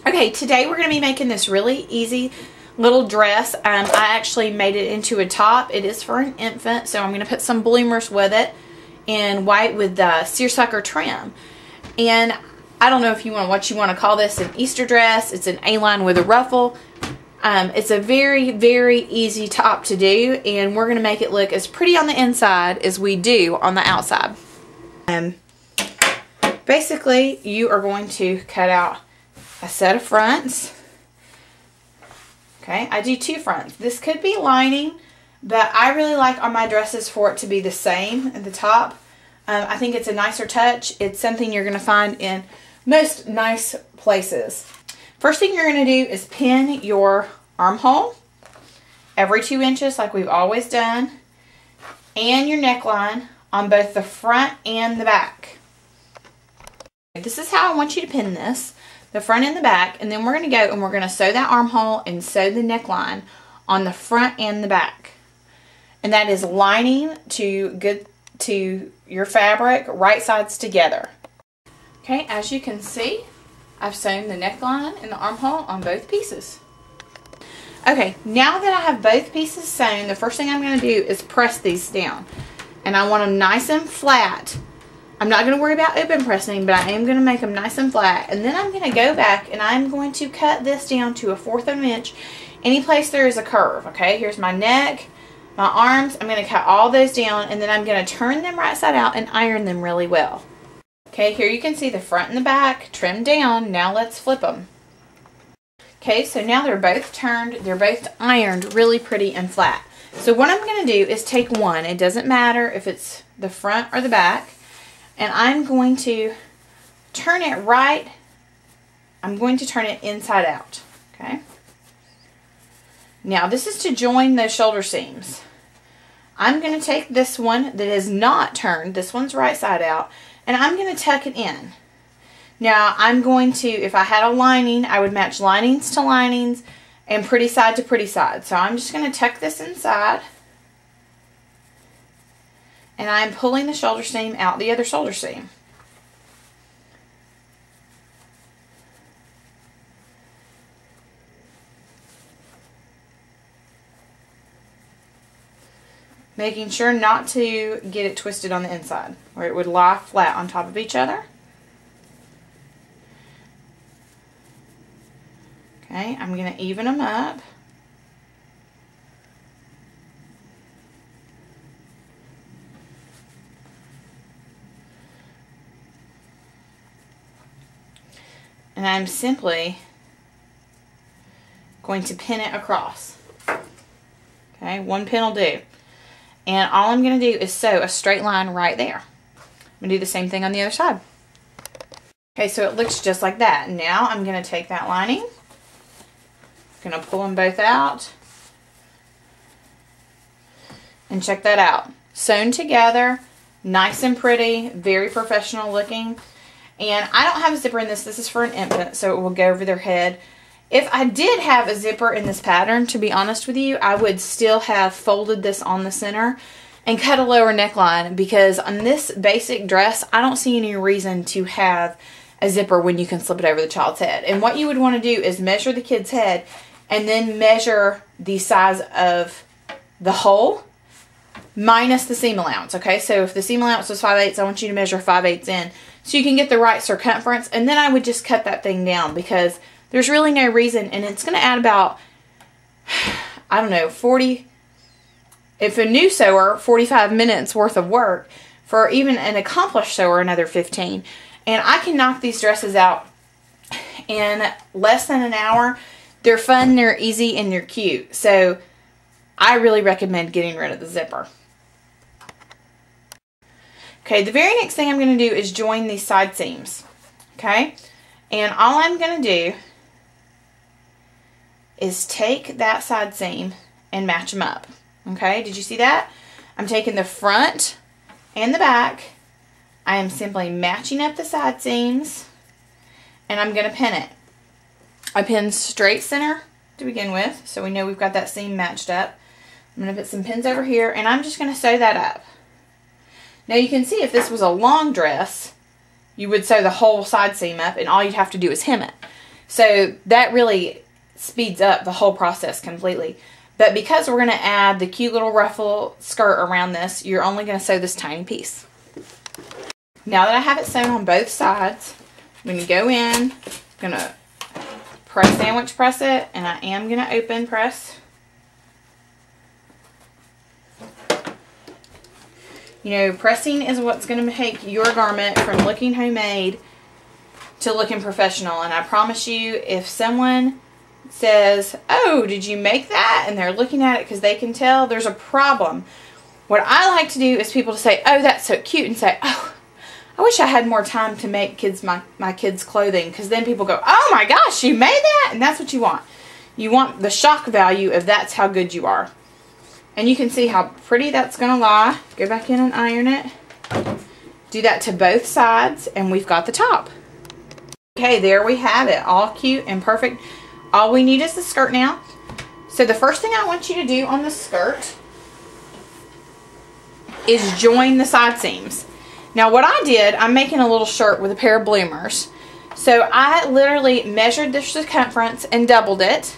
Okay, today we're going to be making this really easy little dress. I actually made it into a top. It is for an infant, so I'm going to put some bloomers with it in white with seersucker trim. And I don't know if what you want to call this, an Easter dress. It's an A-line with a ruffle. It's a very, very easy top to do, and we're going to make it look as pretty on the inside as we do on the outside. Basically, you are going to cut out a set of fronts. Okay, I do 2 fronts. This could be lining, but I really like on my dresses for it to be the same at the top. I think it's a nicer touch. It's something you're going to find in most nice places. First thing you're going to do is pin your armhole every 2 inches like we've always done, and your neckline on both the front and the back. This is how I want you to pin this, the front and the back, and then we're going to go and we're going to sew that armhole and sew the neckline on the front and the back. And that is lining to your fabric, right sides together. Okay, as you can see, I've sewn the neckline and the armhole on both pieces. Okay, now that I have both pieces sewn, the first thing I'm going to do is press these down. And I want them nice and flat. I'm not going to worry about open pressing, but I am going to make them nice and flat. And then I'm going to go back and I'm going to cut this down to 1/4 of an inch. Any place there is a curve, okay? Here's my neck, my arms. I'm going to cut all those down, and then I'm going to turn them right side out and iron them really well. Okay, here you can see the front and the back trimmed down. Now let's flip them. Okay, so now they're both turned. They're both ironed really pretty and flat. So what I'm going to do is take one. It doesn't matter if it's the front or the back. And I'm going to turn it right. I'm going to turn it inside out. Okay. Now this is to join those shoulder seams. I'm going to take this one that is not turned. This one's right side out. And I'm going to tuck it in. Now I'm going to, if I had a lining, I would match linings to linings and pretty side to pretty side. So I'm just going to tuck this inside. And I'm pulling the shoulder seam out the other shoulder seam. Making sure not to get it twisted on the inside, where it would lie flat on top of each other. Okay, I'm going to even them up. And I'm simply going to pin it across. Okay, one pin will do. And all I'm going to do is sew a straight line right there. I'm going to do the same thing on the other side. Okay, so it looks just like that. Now I'm going to take that lining. I'm going to pull them both out. And check that out. Sewn together, nice and pretty, very professional looking. And I don't have a zipper in this. This is for an infant, so it will go over their head. If I did have a zipper in this pattern, to be honest with you, I would still have folded this on the center and cut a lower neckline, because on this basic dress, I don't see any reason to have a zipper when you can slip it over the child's head. And what you would want to do is measure the kid's head and then measure the size of the hole minus the seam allowance, okay? So if the seam allowance was 5/8, I want you to measure 5/8 in so you can get the right circumference, and then I would just cut that thing down, because there's really no reason, and it's going to add about, I don't know, 40, if a new sewer, 45 minutes worth of work. For even an accomplished sewer, another 15. And I can knock these dresses out in less than an hour. They're fun, they're easy, and they're cute. So I really recommend getting rid of the zipper. Okay, the very next thing I'm going to do is join these side seams. Okay, and all I'm going to do is take that side seam and match them up. Okay, did you see that? I'm taking the front and the back. I am simply matching up the side seams, and I'm going to pin it. I pin straight center to begin with, so we know we've got that seam matched up. I'm going to put some pins over here, and I'm just going to sew that up. Now you can see if this was a long dress, you would sew the whole side seam up, and all you'd have to do is hem it. So that really speeds up the whole process completely. But because we're going to add the cute little ruffle skirt around this, you're only going to sew this tiny piece. Now that I have it sewn on both sides, I'm going to go in, I'm going to sandwich press it, and I am going to open press. You know, pressing is what's going to make your garment from looking homemade to looking professional. And I promise you, if someone says, "Oh, did you make that?" and they're looking at it because they can tell, there's a problem. What I like to do is people to say, "Oh, that's so cute," and say, "Oh, I wish I had more time to make my kids' clothing," because then people go, "Oh my gosh, you made that?" And that's what you want. You want the shock value of that's how good you are. And you can see how pretty that's going to lie. Go back in and iron it. Do that to both sides, and we've got the top. Okay, there we have it. All cute and perfect. All we need is the skirt now. So the first thing I want you to do on the skirt is join the side seams. Now what I did, I'm making a little shirt with a pair of bloomers. So I literally measured the circumference and doubled it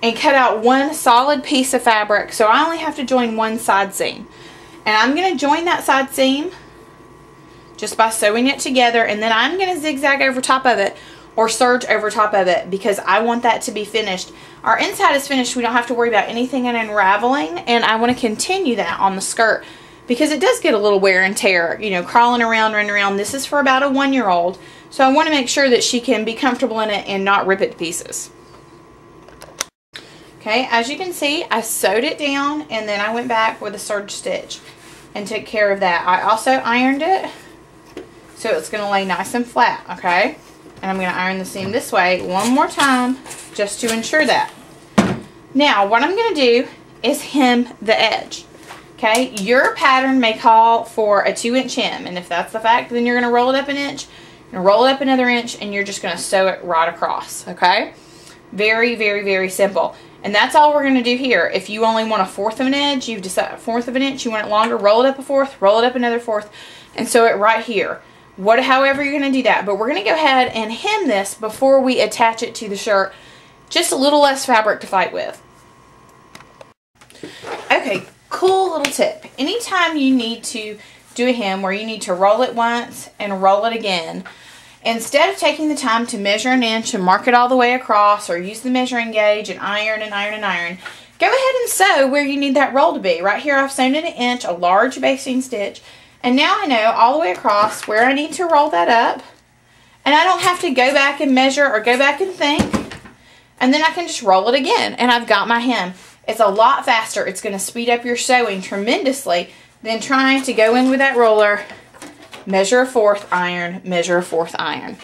and cut out one solid piece of fabric. So I only have to join one side seam. And I'm going to join that side seam just by sewing it together, and then I'm going to zigzag over top of it or serge over top of it because I want that to be finished. Our inside is finished. We don't have to worry about anything and unraveling, and I want to continue that on the skirt because it does get a little wear and tear, you know, crawling around, running around. This is for about a 1-year-old, so I want to make sure that she can be comfortable in it and not rip it to pieces. Okay, as you can see, I sewed it down, and then I went back with a serge stitch and took care of that. I also ironed it so it's going to lay nice and flat, okay? And I'm going to iron the seam this way one more time just to ensure that. Now, what I'm going to do is hem the edge, okay? Your pattern may call for a 2-inch hem, and if that's the fact, then you're going to roll it up an inch, and roll it up another inch, and you're just going to sew it right across, okay? Very, very, very simple. And that's all we're going to do here. If you only want 1/4 of an edge, you've decided 1/4 of an inch, you want it longer, roll it up 1/4, roll it up another 1/4, and sew it right here. However you're going to do that. But we're going to go ahead and hem this before we attach it to the shirt. Just a little less fabric to fight with. Okay, cool little tip. Anytime you need to do a hem where you need to roll it once and roll it again, instead of taking the time to measure an inch and mark it all the way across or use the measuring gauge and iron and iron and iron, go ahead and sew where you need that roll to be. Right here I've sewn it 1 inch, a large basting stitch, and now I know all the way across where I need to roll that up, and I don't have to go back and measure or go back and think, and then I can just roll it again and I've got my hem. It's a lot faster. It's going to speed up your sewing tremendously than trying to go in with that roller, measure a 1/4, iron, measure a 1/4, iron.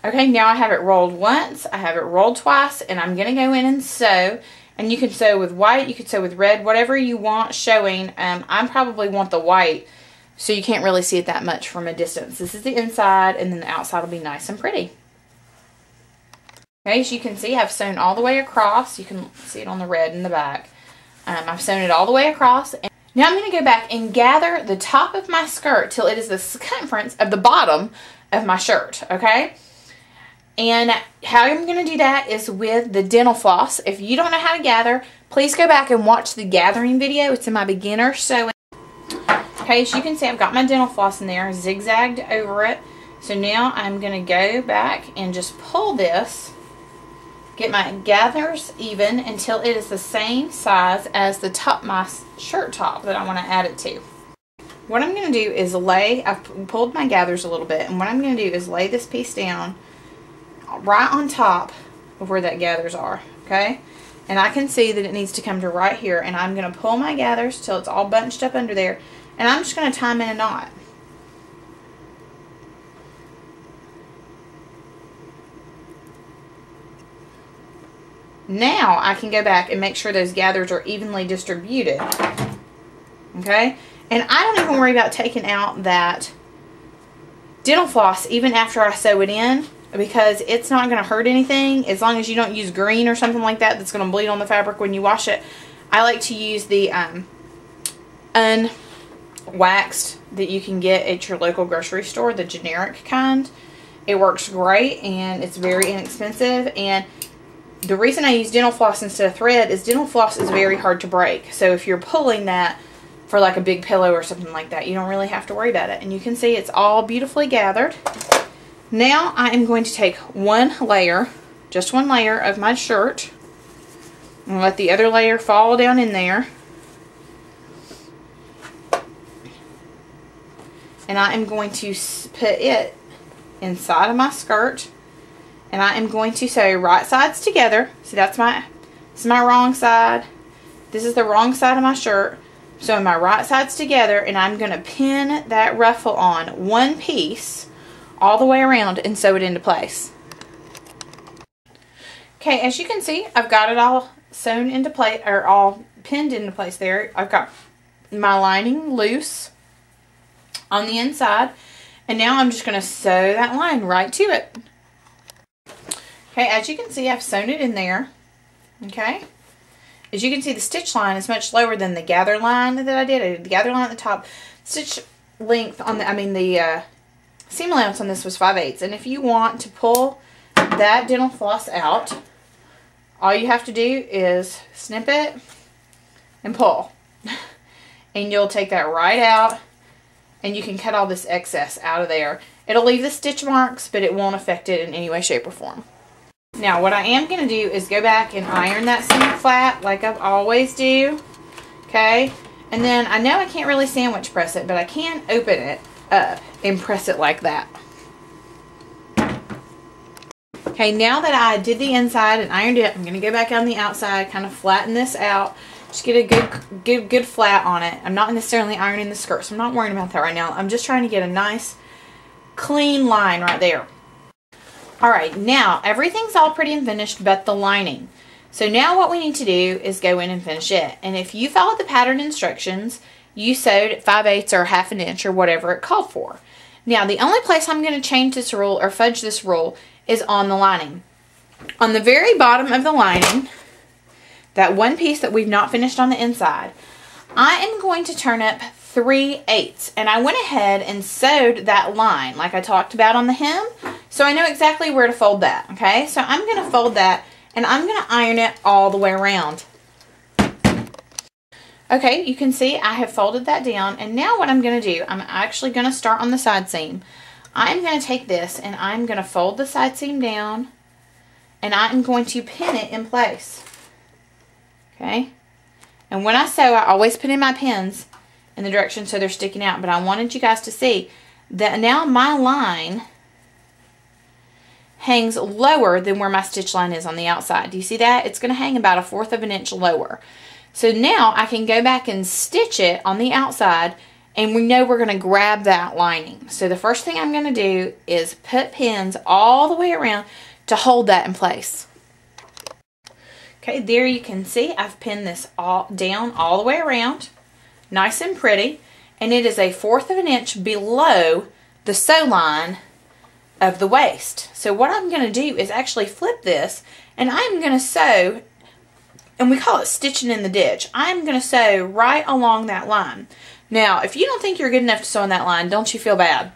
Okay, now I have it rolled once, I have it rolled twice, and I'm going to go in and sew. And you can sew with white, you could sew with red, whatever you want showing. I probably want the white so you can't really see it that much from a distance. This is the inside, and then the outside will be nice and pretty. Okay, as you can see, I've sewn all the way across. You can see it on the red in the back. I've sewn it all the way across. And now I'm going to go back and gather the top of my skirt till it is the circumference of the bottom of my shirt, okay? And how I'm going to do that is with the dental floss. If you don't know how to gather, please go back and watch the gathering video. It's in my beginner sewing. Okay, as you can see, I've got my dental floss in there, zigzagged over it. So now I'm going to go back and just pull this, get my gathers even until it is the same size as the top, my shirt top that I want to add it to. What I'm going to do is I've pulled my gathers a little bit, and what I'm going to do is lay this piece down right on top of where that gathers are, okay? And I can see that it needs to come to right here, and I'm going to pull my gathers till it's all bunched up under there, and I'm just going to tie them in a knot. Now I can go back and make sure those gathers are evenly distributed, okay? And I don't even worry about taking out that dental floss even after I sew it in, because it's not going to hurt anything as long as you don't use green or something like that that's going to bleed on the fabric when you wash it. I like to use the unwaxed that you can get at your local grocery store, the generic kind. It works great, and it's very inexpensive. And the reason I use dental floss instead of thread is dental floss is very hard to break. So if you're pulling that for like a big pillow or something like that, you don't really have to worry about it. And you can see it's all beautifully gathered. Now I am going to take one layer, just one layer of my shirt, and let the other layer fall down in there. And I am going to put it inside of my skirt. And I am going to sew right sides together. See, this is my wrong side. This is the wrong side of my shirt. So my right sides together, and I'm going to pin that ruffle on one piece all the way around and sew it into place. Okay, as you can see, I've got it all sewn into place, or all pinned into place there. I've got my lining loose on the inside, and now I'm just going to sew that line right to it. Okay, as you can see, I've sewn it in there. Okay. As you can see, the stitch line is much lower than the gather line that I did. I did the gather line at the top. Stitch length on the, seam allowance on this was 5/8. And if you want to pull that dental floss out, all you have to do is snip it and pull. And you'll take that right out, and you can cut all this excess out of there. It'll leave the stitch marks, but it won't affect it in any way, shape, or form. Now, what I am going to do is go back and iron that seam flat like I always do. Okay? And then I know I can't really sandwich press it, but I can open it up and press it like that. Okay, now that I did the inside and ironed it, I'm going to go back on the outside, kind of flatten this out. Just get a good flat on it. I'm not necessarily ironing the skirt, so I'm not worrying about that right now. I'm just trying to get a nice, clean line right there. Alright, now everything's all pretty and finished but the lining. So now what we need to do is go in and finish it. And if you followed the pattern instructions, you sewed at 5/8 or 1/2 inch or whatever it called for. Now the only place I'm going to change this rule or fudge this rule is on the lining. On the very bottom of the lining, that one piece that we've not finished on the inside, I am going to turn up 3/8, and I went ahead and sewed that line like I talked about on the hem, so I know exactly where to fold that. Okay, so I'm going to fold that, and I'm going to iron it all the way around. Okay, you can see I have folded that down, and now what I'm going to do, I'm actually going to start on the side seam. I'm going to take this and I'm going to fold the side seam down, and I'm going to pin it in place. Okay, and when I sew, I always put in my pins in the direction so they're sticking out, but I wanted you guys to see that now my line hangs lower than where my stitch line is on the outside. Do you see that? It's going to hang about 1/4 of an inch lower. So now I can go back and stitch it on the outside, and we know we're going to grab that lining. So the first thing I'm going to do is put pins all the way around to hold that in place. Okay, there you can see I've pinned this all down all the way around, nice and pretty, and it is 1/4 of an inch below the sew line of the waist. So what I'm going to do is actually flip this, and I'm going to sew, and we call it stitching in the ditch. I'm going to sew right along that line. Now, if you don't think you're good enough to sew on that line, don't you feel bad.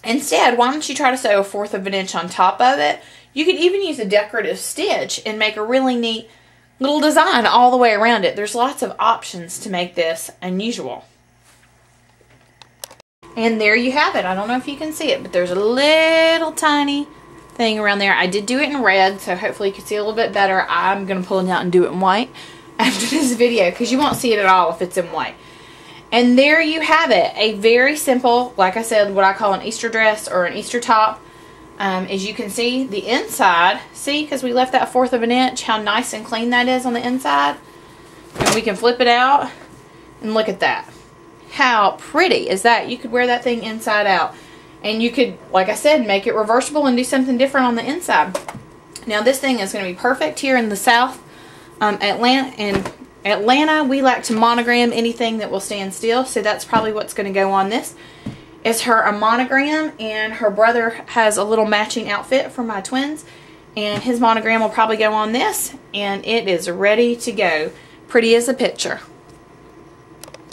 Instead, why don't you try to sew 1/4 of an inch on top of it? You could even use a decorative stitch and make a really neat little design all the way around it. There's lots of options to make this unusual. And there you have it. I don't know if you can see it, but there's a little tiny thing around there. I did do it in red, so hopefully you can see a little bit better. I'm going to pull it out and do it in white after this video, because you won't see it at all if it's in white. And there you have it. A very simple, like I said, what I call an Easter dress or an Easter top. As you can see, the inside, see, because we left that 1/4 of an inch, how nice and clean that is on the inside. And we can flip it out, and look at that. How pretty is that? You could wear that thing inside out. And you could, like I said, make it reversible and do something different on the inside. Now this thing is going to be perfect here in the South. In Atlanta, we like to monogram anything that will stand still. So that's probably what's going to go on this. Is a monogram, and her brother has a little matching outfit for my twins. And his monogram will probably go on this. And it is ready to go. Pretty as a picture.